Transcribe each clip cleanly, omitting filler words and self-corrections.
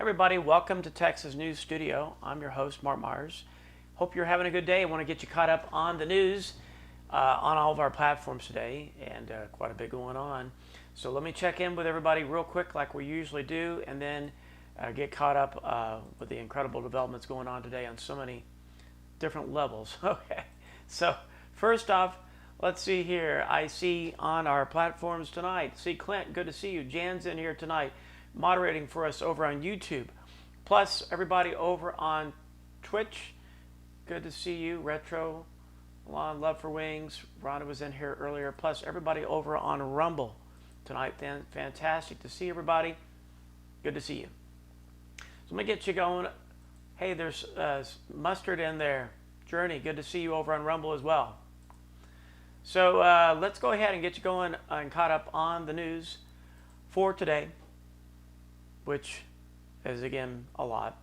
Everybody, welcome to Texas News Studio. I'm your host, Mark Myers. Hope you're having a good day. I want to get you caught up on the news on all of our platforms today, and quite a bit going on. So let me check in with everybody real quick like we usually do, and then get caught up with the incredible developments going on today on so many different levels. Okay, so first off, let's see here. I see on our platforms tonight, see Clint, good to see you. Jan's in here tonight, moderating for us over on YouTube. Plus, everybody over on Twitch, good to see you. Retro, Lon, Love for Wings, Rhonda was in here earlier. Plus, everybody over on Rumble tonight. Fantastic to see everybody. Good to see you. So let me get you going. Hey, there's Mustard in there. Journey, good to see you over on Rumble as well. So let's go ahead and get you going and caught up on the news for today, which is, again, a lot.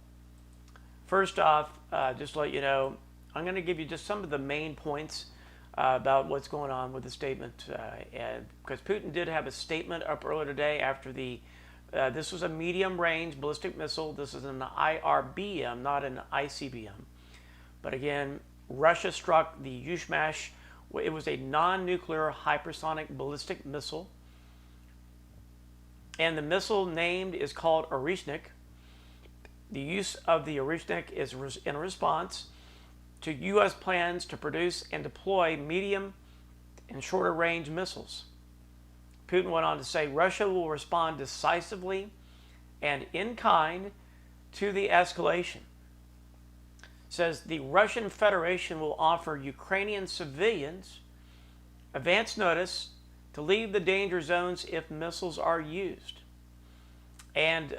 First off, just to let you know, I'm going to give you just some of the main points about what's going on with the statement. And because Putin did have a statement up earlier today after this was a medium-range ballistic missile. This is an IRBM, not an ICBM. But again, Russia struck the Yushmash. It was a non-nuclear hypersonic ballistic missile. And the missile named is called Orishnik. The use of the Orishnik is in response to U.S. plans to produce and deploy medium and shorter range missiles. Putin went on to say Russia will respond decisively and in kind to the escalation. Says the Russian Federation will offer Ukrainian civilians advance notice to leave the danger zones if missiles are used. And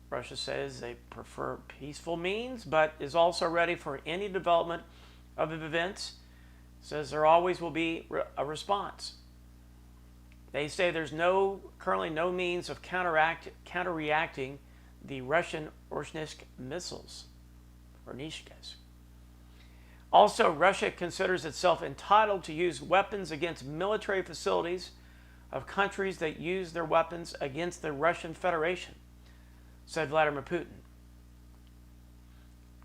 Russia says they prefer peaceful means, but is also ready for any development of events. Says there always will be a response. They say there's currently no means of counterreacting the Russian Orishnik missiles. Orishniks. Also, Russia considers itself entitled to use weapons against military facilities of countries that use their weapons against the Russian Federation, said Vladimir Putin.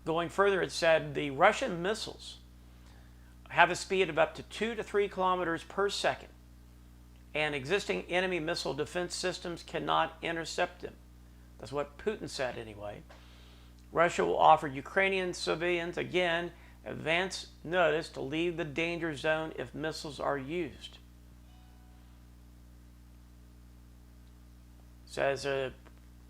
Going further, it said the Russian missiles have a speed of up to 2 to 3 kilometers per second, and existing enemy missile defense systems cannot intercept them. That's what Putin said anyway. Russia will offer Ukrainian civilians, again, advance notice to leave the danger zone if missiles are used. Says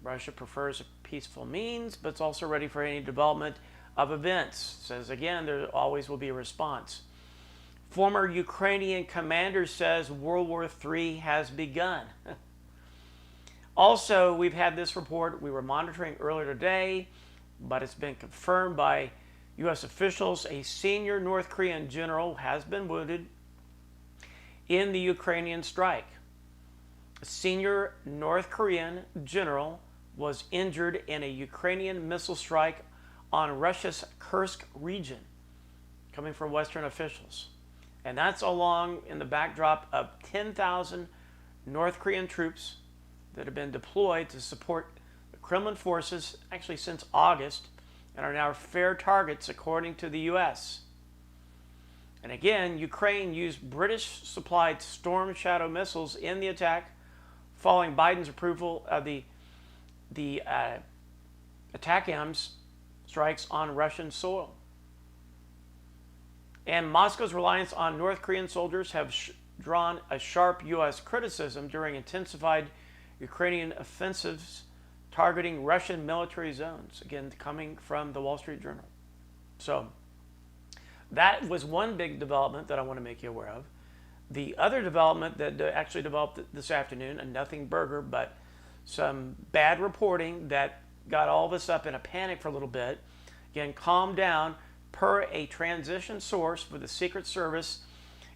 Russia prefers peaceful means, but it's also ready for any development of events. Says again, there always will be a response. Former Ukrainian commander says World War III has begun. Also, we've had this report we were monitoring earlier today, but it's been confirmed by U.S. officials. A senior North Korean general has been wounded in the Ukrainian strike. A senior North Korean general was injured in a Ukrainian missile strike on Russia's Kursk region, coming from Western officials. And that's along in the backdrop of 10,000 North Korean troops that have been deployed to support the Kremlin forces actually since August and are now fair targets according to the U.S. And again, Ukraine used British-supplied Storm Shadow missiles in the attack following Biden's approval of the ATACMS strikes on Russian soil. And Moscow's reliance on North Korean soldiers have drawn a sharp U.S. criticism during intensified Ukrainian offensives targeting Russian military zones, again, coming from the Wall Street Journal. So that was one big development that I want to make you aware of. The other development that actually developed this afternoon, a nothing burger, but some bad reporting that got all of us up in a panic for a little bit. Again, calm down. Per a transition source for the Secret Service,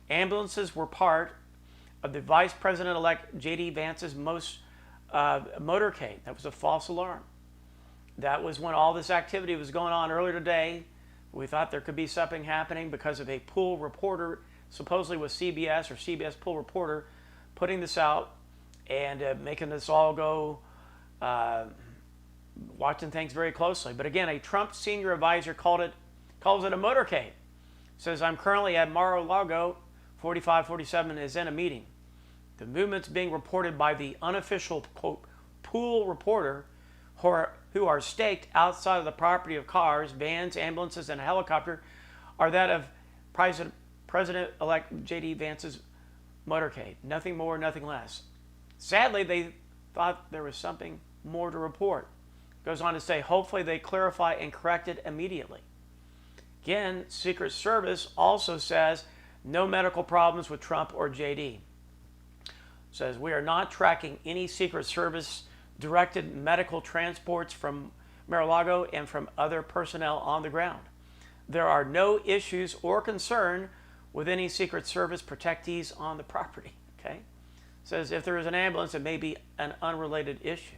ambulances were part of the Vice President-elect J.D. Vance's motorcade. That was a false alarm. That was when all this activity was going on earlier today. We thought there could be something happening because of a pool reporter, supposedly with CBS or CBS pool reporter, putting this out and making this all go watching things very closely. But again, a Trump senior advisor calls it a motorcade. Says, I'm currently at Mar-a-Lago, 4547 is in a meeting. The movement's being reported by the unofficial, quote, pool reporter who are staked outside of the property of cars, vans, ambulances, and a helicopter are that of President-elect J.D. Vance's motorcade. Nothing more, nothing less. Sadly, they thought there was something more to report. Goes on to say, hopefully they clarify and correct it immediately. Again, Secret Service also says no medical problems with Trump or JD. Says we are not tracking any Secret Service directed medical transports from Mar-a-Lago and from other personnel on the ground. There are no issues or concern with any Secret Service protectees on the property. Okay, says if there is an ambulance, it may be an unrelated issue.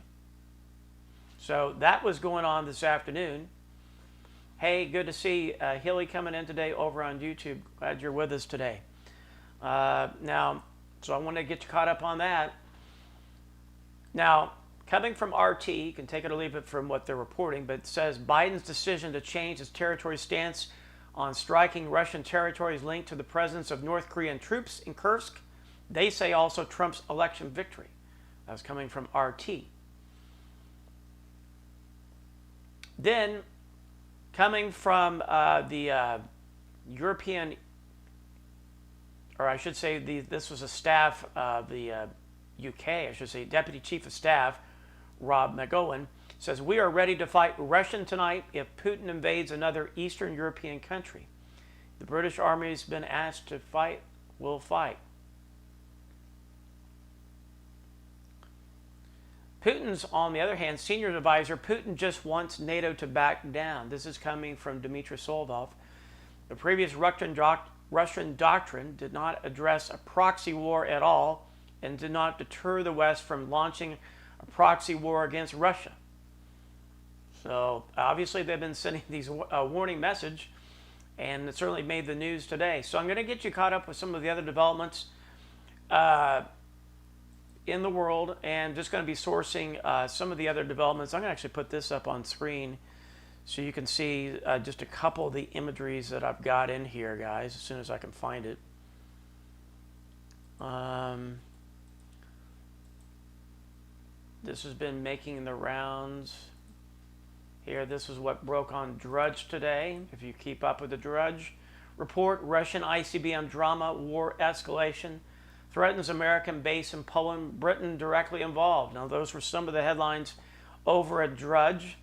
So that was going on this afternoon. Hey, good to see Hilly coming in today over on YouTube. Glad you're with us today. Now, so I want to get you caught up on that. Now, coming from RT, you can take it or leave it from what they're reporting, but it says Biden's decision to change his territory stance on striking Russian territory is linked to the presence of North Korean troops in Kursk. They say also Trump's election victory. That was coming from RT. Then, coming from the European, or I should say this was a staff of the UK, I should say Deputy Chief of Staff, Rob McGowan, says, we are ready to fight Russian tonight if Putin invades another Eastern European country. The British Army has been asked to fight, we'll fight. Putin's, on the other hand, senior advisor, Putin just wants NATO to back down. This is coming from Dmitry Solvov. The previous Russian doctrine did not address a proxy war at all and did not deter the West from launching a proxy war against Russia. So obviously they've been sending these warning message, and it certainly made the news today. So I'm going to get you caught up with some of the other developments in the world, and just going to be sourcing some of the other developments. I'm going to actually put this up on screen so you can see just a couple of the imageries that I've got in here, guys, as soon as I can find it. This has been making the rounds here. This is what broke on Drudge today. If you keep up with the Drudge report, Russian ICBM drama, war escalation, threatens American base in Poland, Britain directly involved. Now, those were some of the headlines over at Drudge.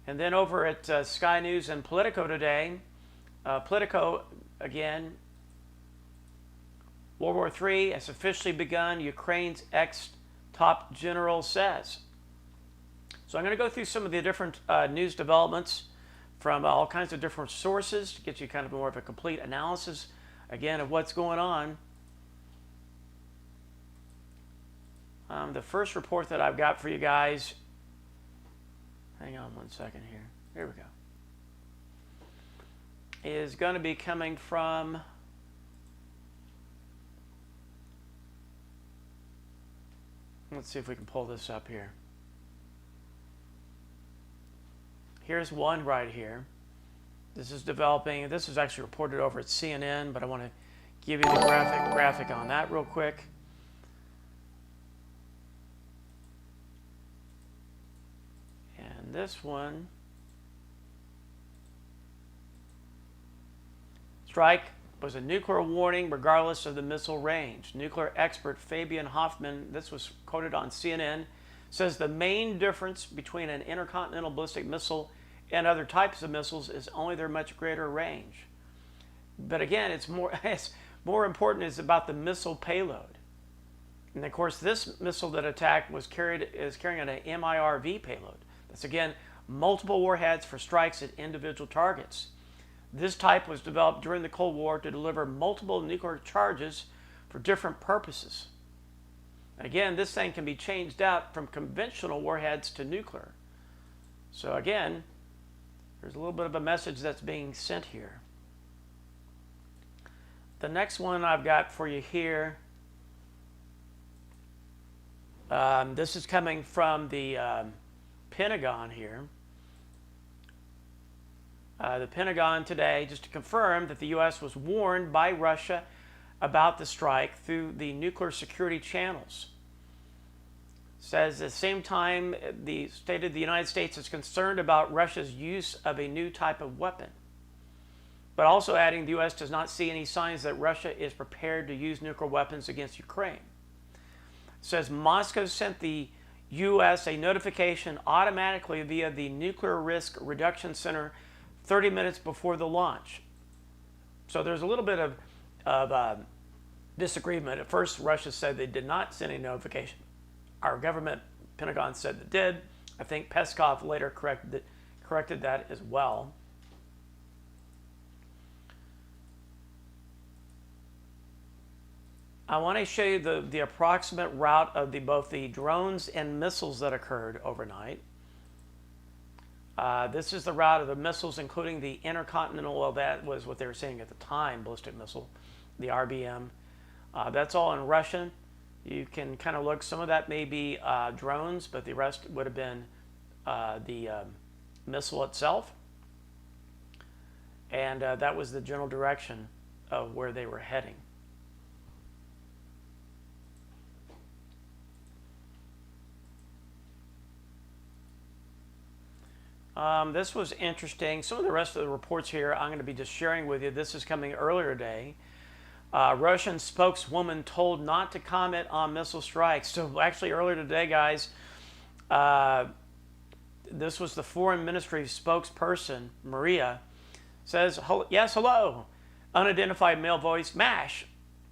And then over at Sky News and Politico today, Politico, again, World War III has officially begun, Ukraine's ex-top general says. So I'm going to go through some of the different news developments from all kinds of different sources to get you kind of more of a complete analysis, again, of what's going on. The first report that I've got for you guys, hang on one second here. Here we go. Is going to be coming from let's see if we can pull this up here. Here's one right here. This is developing. This is actually reported over at CNN, but I want to give you the graphic on that real quick. And this one, strike was a nuclear warning regardless of the missile range. Nuclear expert Fabian Hoffman, this was quoted on CNN, says the main difference between an intercontinental ballistic missile and other types of missiles is only their much greater range. But again, it's more important is about the missile payload. And of course, this missile that attacked is carrying an MIRV payload. That's again multiple warheads for strikes at individual targets. This type was developed during the Cold War to deliver multiple nuclear charges for different purposes. Again, this thing can be changed out from conventional warheads to nuclear. So again, there's a little bit of a message that's being sent here. The next one I've got for you here, this is coming from the Pentagon here. The Pentagon today just to confirm that the U.S. was warned by Russia about the strike through the nuclear security channels. Says at the same time, the stated the United States is concerned about Russia's use of a new type of weapon, but also adding the U.S. does not see any signs that Russia is prepared to use nuclear weapons against Ukraine. Says Moscow sent the U.S. a notification automatically via the Nuclear Risk Reduction Center 30 minutes before the launch. So there's a little bit of disagreement. At first, Russia said they did not send a notification. Our government, Pentagon, said they did. I think Peskov later corrected that as well. I want to show you the approximate route of both the drones and missiles that occurred overnight. This is the route of the missiles, including the intercontinental, well, that was what they were saying at the time, ballistic missile, the RBM. That's all in Russian. You can kind of look, some of that may be drones, but the rest would have been the missile itself. And that was the general direction of where they were heading. This was interesting. Some of the rest of the reports here I'm going to be just sharing with you. This is coming earlier today. Russian spokeswoman told not to comment on missile strikes. So actually earlier today, guys, this was the Foreign Ministry spokesperson, Maria, says, yes, hello, unidentified male voice, MASH.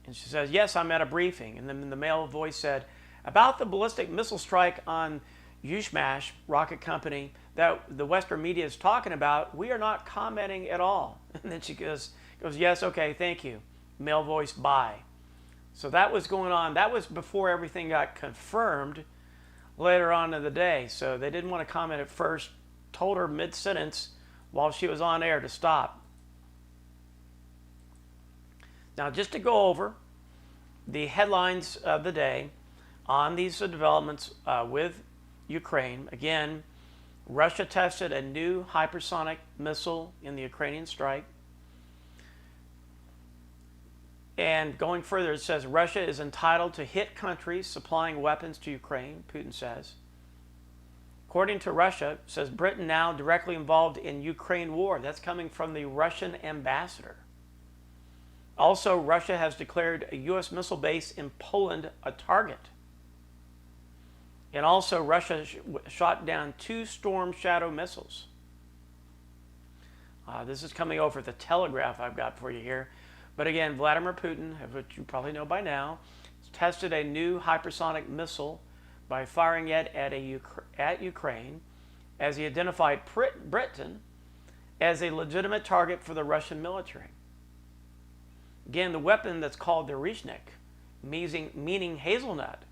And she says, yes, I'm at a briefing. And then the male voice said, about the ballistic missile strike on Yuzhmash rocket company that the Western media is talking about, we are not commenting at all. And then she goes, yes, okay, thank you. Male voice, bye. So that was going on. That was before everything got confirmed later on in the day. So they didn't want to comment at first, told her mid-sentence while she was on air to stop. Now, just to go over the headlines of the day on these developments with Ukraine. Again, Russia tested a new hypersonic missile in the Ukrainian strike. And going further, it says Russia is entitled to hit countries supplying weapons to Ukraine, Putin says. According to Russia, it says Britain now directly involved in Ukraine war. That's coming from the Russian ambassador. Also, Russia has declared a U.S. missile base in Poland a target. And also, Russia shot down 2 Storm Shadow missiles. This is coming over the Telegraph I've got for you here. But again, Vladimir Putin, which you probably know by now, tested a new hypersonic missile by firing it at Ukraine, as he identified Britain as a legitimate target for the Russian military. Again, the weapon that's called the Rezhnik, meaning hazelnut,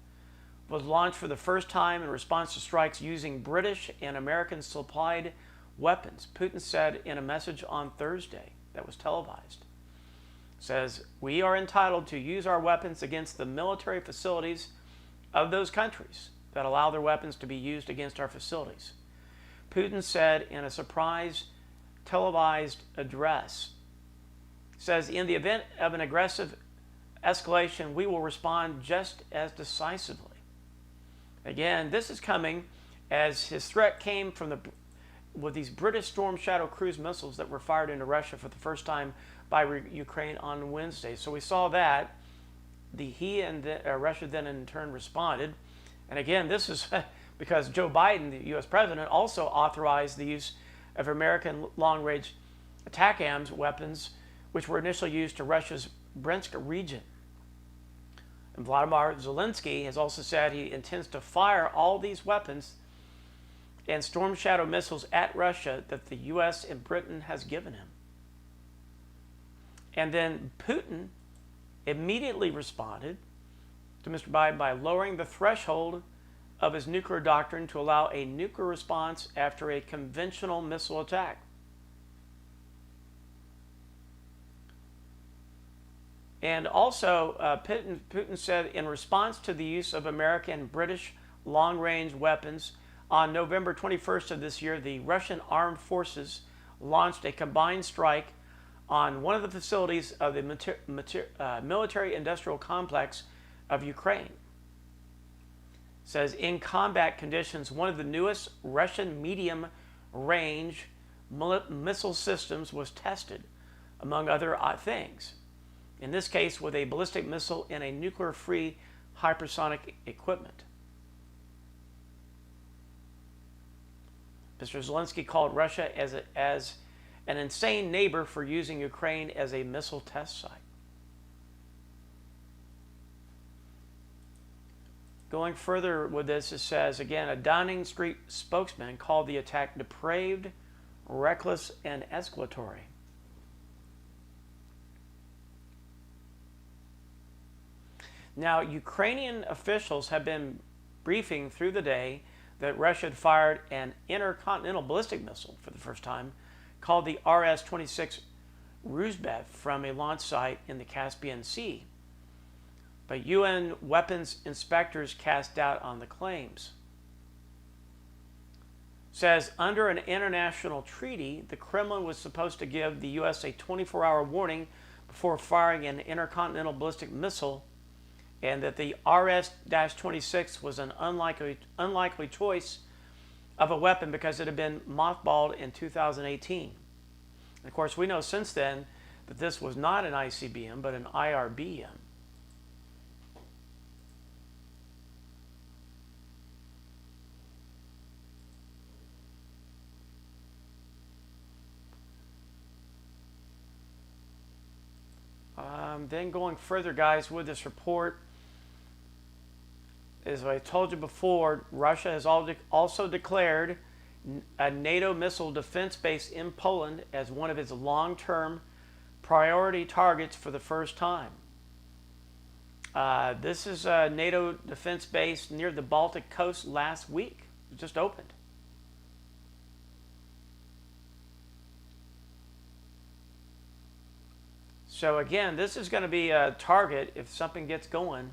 was launched for the first time in response to strikes using British and American supplied weapons, Putin said in a message on Thursday that was televised. Says, we are entitled to use our weapons against the military facilities of those countries that allow their weapons to be used against our facilities, Putin said in a surprise televised address. Says, in the event of an aggressive escalation, we will respond just as decisively. Again, this is coming as his threat came from with these British Storm Shadow cruise missiles that were fired into Russia for the first time by Ukraine on Wednesday. So we saw that. Russia then in turn responded. And again, this is because Joe Biden, the U.S. president, also authorized the use of American long-range ATACMS weapons, which were initially used to Russia's Bryansk region. And Vladimir Zelensky has also said he intends to fire all these weapons and Storm Shadow missiles at Russia that the U.S. and Britain has given him. And then Putin immediately responded to Mr. Biden by lowering the threshold of his nuclear doctrine to allow a nuclear response after a conventional missile attack. And also, Putin said, in response to the use of American and British long-range weapons, On November 21st of this year, the Russian armed forces launched a combined strike on one of the facilities of the military-industrial complex of Ukraine. It says in combat conditions, one of the newest Russian medium-range missile systems was tested, among other things. In this case, with a ballistic missile and a nuclear-free hypersonic equipment. Mr. Zelensky called Russia as an insane neighbor for using Ukraine as a missile test site. Going further with this, it says, again, a Downing Street spokesman called the attack depraved, reckless, and escalatory. Now, Ukrainian officials have been briefing through the day that Russia had fired an intercontinental ballistic missile for the first time, called the RS-26 Rusbev, from a launch site in the Caspian Sea. But UN weapons inspectors cast doubt on the claims. Says under an international treaty, the Kremlin was supposed to give the U.S. a 24-hour warning before firing an intercontinental ballistic missile, and that the RS-26 was an unlikely choice of a weapon because it had been mothballed in 2018. And of course, we know since then that this was not an ICBM, but an IRBM. Then going further, guys, with this report, as I told you before, Russia has also declared a NATO missile defense base in Poland as one of its long-term priority targets for the first time. This is a NATO defense base near the Baltic coast last week. It just opened. So again, this is going to be a target if something gets going.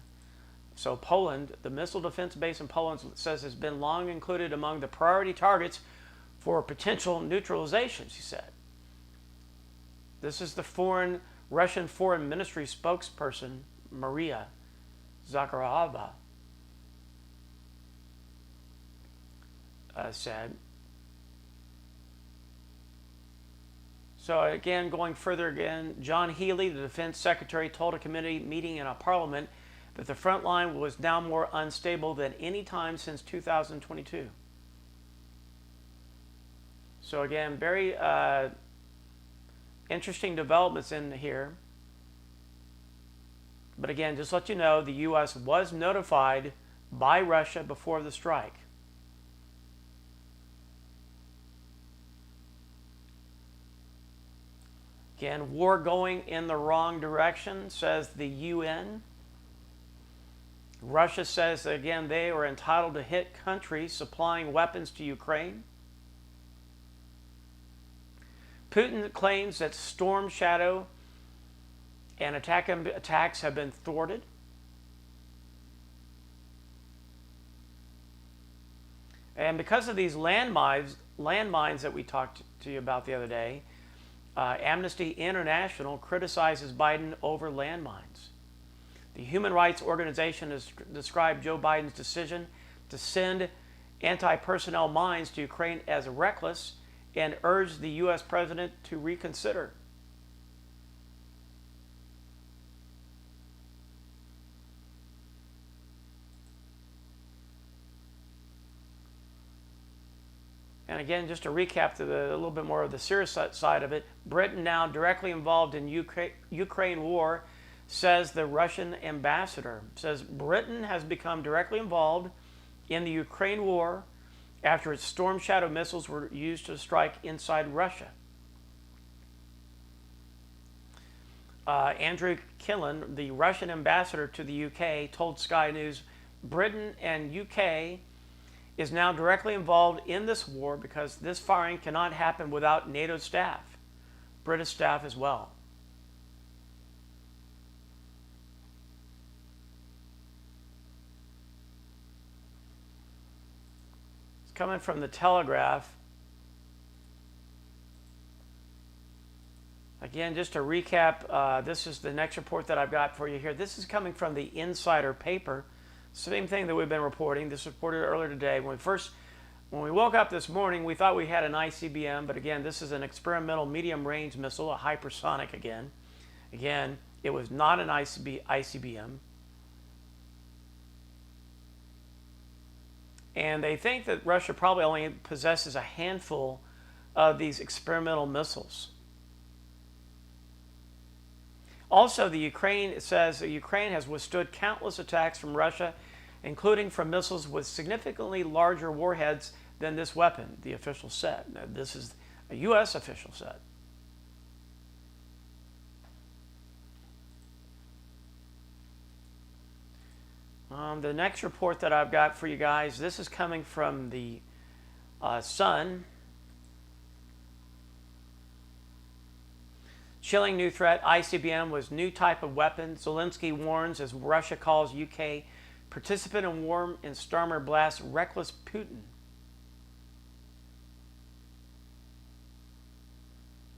So Poland, the missile defense base in Poland, says has been long included among the priority targets for potential neutralization, she said. This is the Russian Foreign Ministry spokesperson, Maria Zakharova, said. So again, going further again, John Healey, the defense secretary, told a committee meeting in a parliament that the front line was now more unstable than any time since 2022. So again, very interesting developments in here. But again, just to let you know, the U.S. was notified by Russia before the strike. Again, war going in the wrong direction, says the UN. Russia says, again, they are entitled to hit countries supplying weapons to Ukraine. Putin claims that Storm Shadow and attacks have been thwarted. And because of these landmines that we talked to you about the other day, Amnesty International criticizes Biden over landmines. The human rights organization has described Joe Biden's decision to send anti-personnel mines to Ukraine as reckless and urged the U.S. president to reconsider. And again, just to recap a little bit more of the serious side of it, Britain, now directly involved in Ukraine war, says the Russian ambassador. Says Britain has become directly involved in the Ukraine war after its Storm Shadow missiles were used to strike inside Russia. Andrew Killen, the Russian ambassador to the UK, told Sky News, Britain and UK is now directly involved in this war because this firing cannot happen without NATO staff, British staff as well. It's coming from the Telegraph. Again, just to recap, this is the next report that I've got for you here. This is coming from the Insider paper. Same thing that we've been reporting. This was reported earlier today. When we woke up this morning, we thought we had an ICBM, but again, this is an experimental medium-range missile, a hypersonic again. Again, it was not an ICBM. And they think that Russia probably only possesses a handful of these experimental missiles. Also, it says that Ukraine has withstood countless attacks from Russia, including from missiles with significantly larger warheads than this weapon, the official said. Now, this is a U.S. official said. The next report that I've got for you guys, this is coming from the Sun. Chilling new threat, ICBM was new type of weapon. Zelensky warns as Russia calls UK participant in war in Starmer blasts reckless Putin.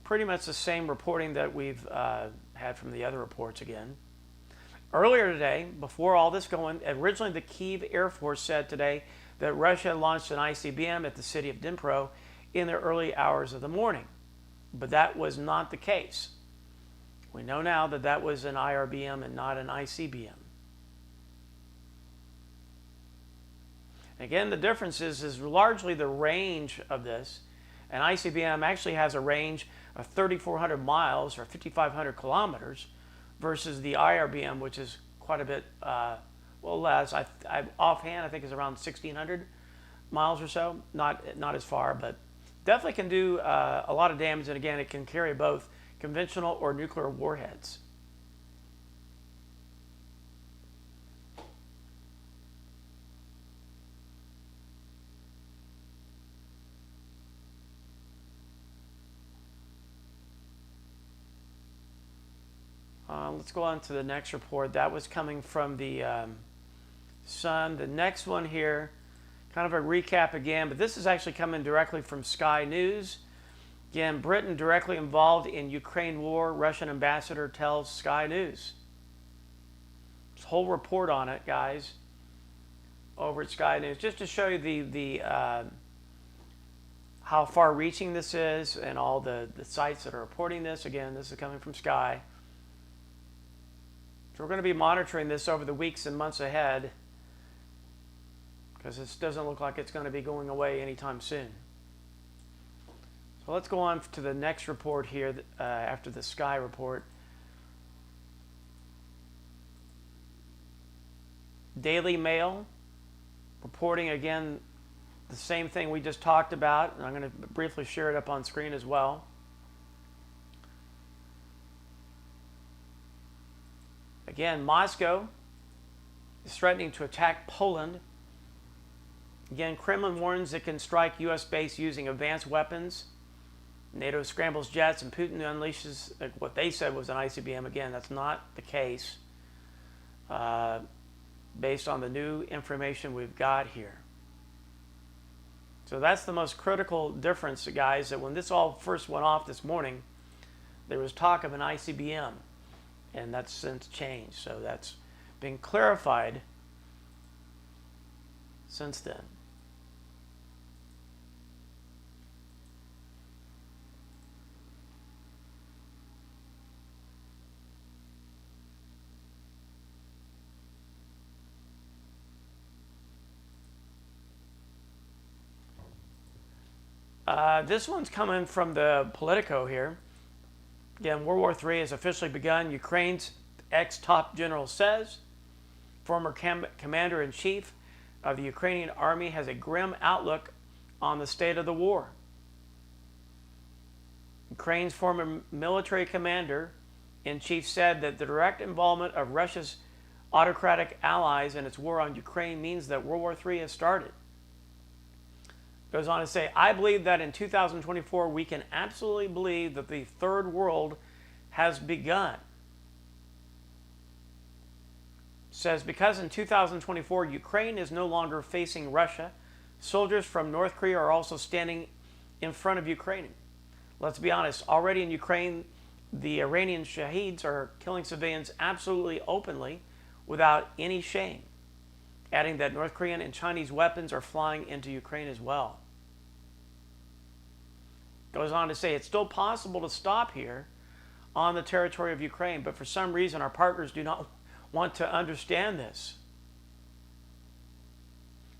Pretty much the same reporting that we've had from the other reports again. Earlier today, before all this going, originally the Kyiv Air Force said today that Russia launched an ICBM at the city of Dnipro in the early hours of the morning. But that was not the case. We know now that that was an IRBM and not an ICBM. Again, the difference is largely the range of this. An ICBM actually has a range of 3,400 miles or 5,500 kilometers versus the IRBM, which is quite a bit less. Offhand, I think is around 1,600 miles or so. Not as far, but definitely can do a lot of damage. And again, it can carry both conventional or nuclear warheads. Let's go on to the next report. That was coming from the Sun. The next one here, kind of a recap again, but this is actually coming directly from Sky News. Again, Britain directly involved in Ukraine war, Russian ambassador tells Sky News. This whole report on it, guys, over at Sky News, just to show you how far-reaching this is and all the sites that are reporting this. Again, this is coming from Sky. So we're going to be monitoring this over the weeks and months ahead because this doesn't look like it's going to be going away anytime soon. So let's go on to the next report here after the Sky report. Daily Mail reporting again the same thing we just talked about, and I'm going to briefly share it up on screen as well. Again, Moscow is threatening to attack Poland. Again, Kremlin warns it can strike U.S. base using advanced weapons. NATO scrambles jets and Putin unleashes what they said was an ICBM. Again, that's not the case based on the new information we've got here. So that's the most critical difference, guys, that when this all first went off this morning, there was talk of an ICBM. And that's since changed. So that's been clarified since then. This one's coming from the Politico here. Again, World War III has officially begun. Ukraine's ex-top general says. Former commander-in-chief of the Ukrainian army has a grim outlook on the state of the war. Ukraine's former military commander-in-chief said that the direct involvement of Russia's autocratic allies in its war on Ukraine means that World War III has started. Goes on to say, I believe that in 2024 we can absolutely believe that the third world has begun. Says because in 2024 Ukraine is no longer facing Russia, soldiers from North Korea are also standing in front of Ukraine. Let's be honest, already in Ukraine, the Iranian Shaheeds are killing civilians absolutely openly without any shame, adding that North Korean and Chinese weapons are flying into Ukraine as well. Goes on to say it's still possible to stop here on the territory of Ukraine, but for some reason our partners do not want to understand this.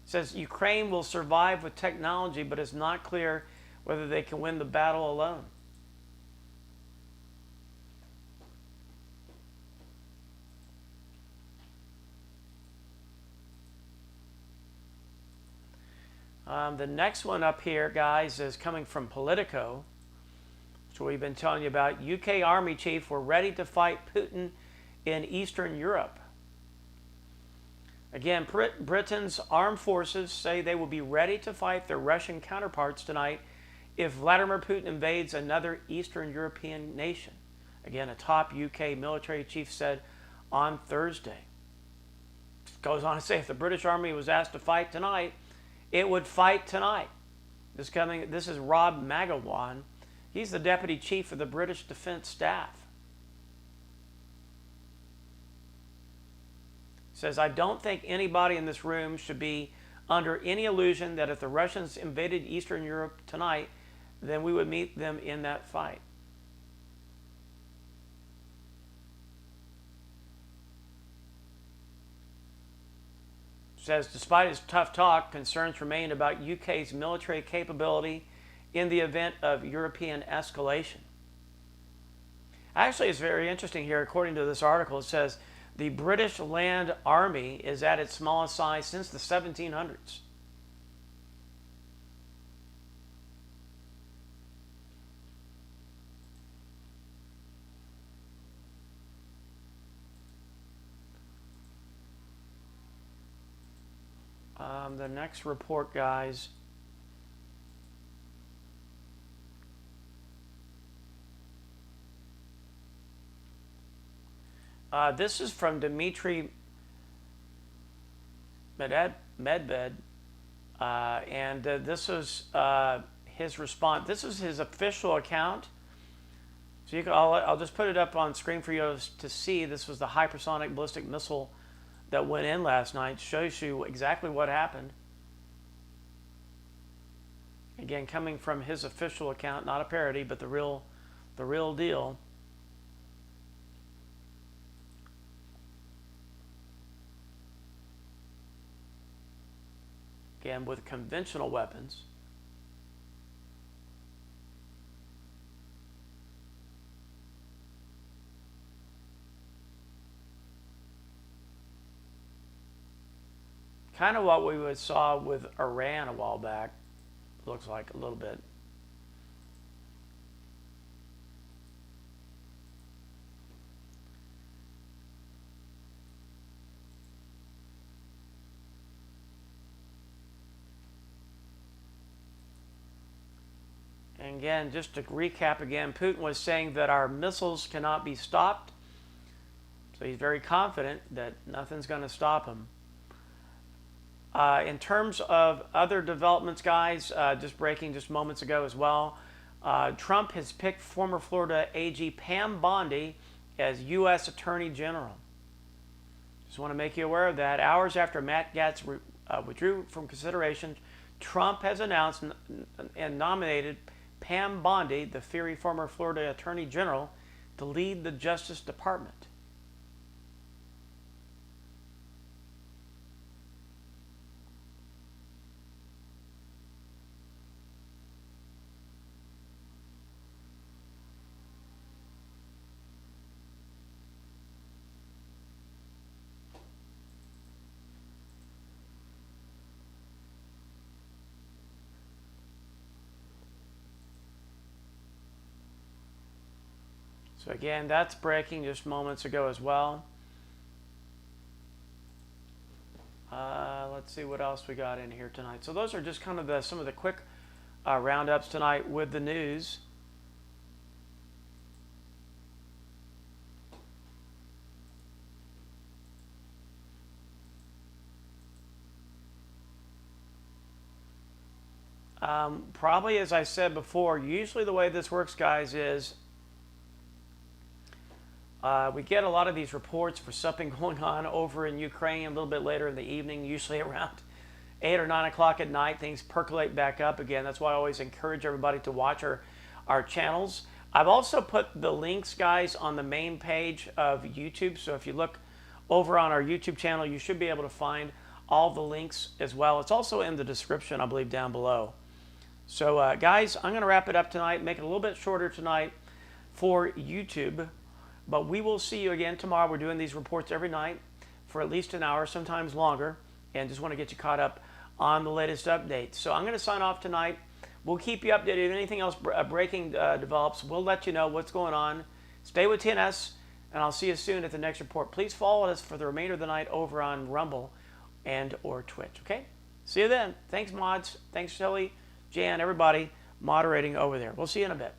It says Ukraine will survive with technology, but it's not clear whether they can win the battle alone. The next one up here, guys, is coming from Politico, which we've been telling you about. UK Army chief were ready to fight Putin in Eastern Europe. Again, Britain's armed forces say they will be ready to fight their Russian counterparts tonight if Vladimir Putin invades another Eastern European nation. Again, a top UK military chief said on Thursday. It goes on to say if the British Army was asked to fight tonight, it would fight tonight. This is Rob Magawan. He's the deputy chief of the British Defence Staff. Says, I don't think anybody in this room should be under any illusion that if the Russians invaded Eastern Europe tonight, then we would meet them in that fight. Says, despite his tough talk, concerns remain about UK's military capability in the event of European escalation. Actually, it's very interesting here. According to this article, it says the British Land Army is at its smallest size since the 1700s. The next report, guys. This is from Dmitry Medved, and this is his response. This is his official account. So I'll just put it up on screen for you to see. This was the hypersonic ballistic missile that went in last night. Shows you exactly what happened. Again, coming from his official account, not a parody, but the real deal. Again, with conventional weapons. Kind of what we saw with Iran a while back. Looks like a little bit. And again, just to recap again, Putin was saying that our missiles cannot be stopped. So he's very confident that nothing's going to stop him. In terms of other developments, guys, just breaking just moments ago as well, Trump has picked former Florida AG Pam Bondi as U.S. Attorney General. Just want to make you aware of that. Hours after Matt Gaetz withdrew from consideration, Trump has announced and nominated Pam Bondi, the fiery former Florida Attorney General, to lead the Justice Department. So again, that's breaking just moments ago as well. Let's see what else we got in here tonight. So those are just kind of some of the quick roundups tonight with the news. Probably, as I said before, usually the way this works, guys, is we get a lot of these reports for something going on over in Ukraine a little bit later in the evening, usually around 8 or 9 o'clock at night. Things percolate back up again. That's why I always encourage everybody to watch our channels. I've also put the links, guys, on the main page of YouTube. So if you look over on our YouTube channel, you should be able to find all the links as well. It's also in the description, I believe, down below. So, guys, I'm going to wrap it up tonight, make it a little bit shorter tonight for YouTube. But we will see you again tomorrow. We're doing these reports every night for at least an hour, sometimes longer. And just want to get you caught up on the latest updates. So I'm going to sign off tonight. We'll keep you updated. If anything else breaking develops, we'll let you know what's going on. Stay with TNS, and I'll see you soon at the next report. Please follow us for the remainder of the night over on Rumble and or Twitch, okay? See you then. Thanks, mods. Thanks, Shelly, Jan, everybody moderating over there. We'll see you in a bit.